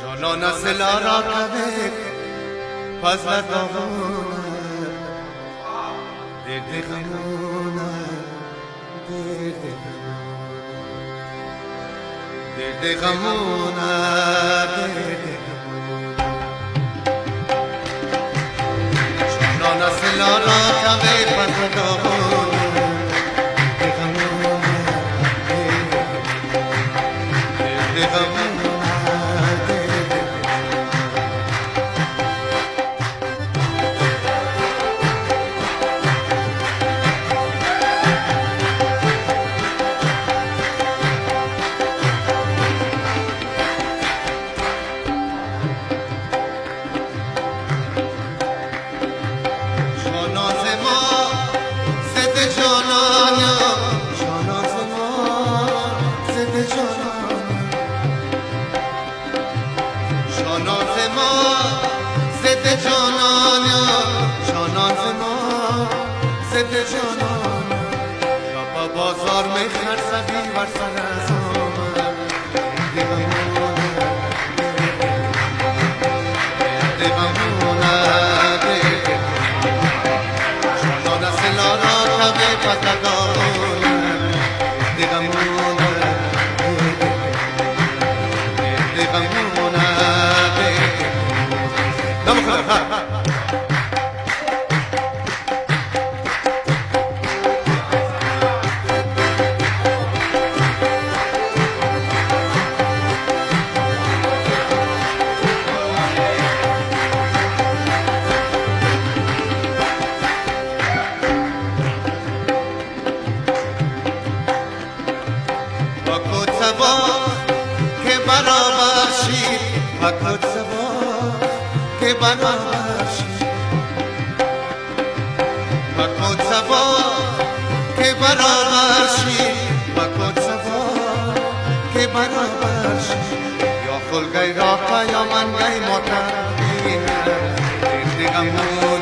جانان سلا را کبه پس لدامونه درد غمونه درد غمونه جانان سلا را کبه پس لدامونه درد غمونه درد غمونه بازار می خرسبی بر سر از آمد جانان سلا را کبه پتگانه دغمونه پاکت سبا که برابرشی پاکت سبا که برابرشی پاکت سبا که برابرشی یا خلگی راکا یا من گی موتر دیگر دیگم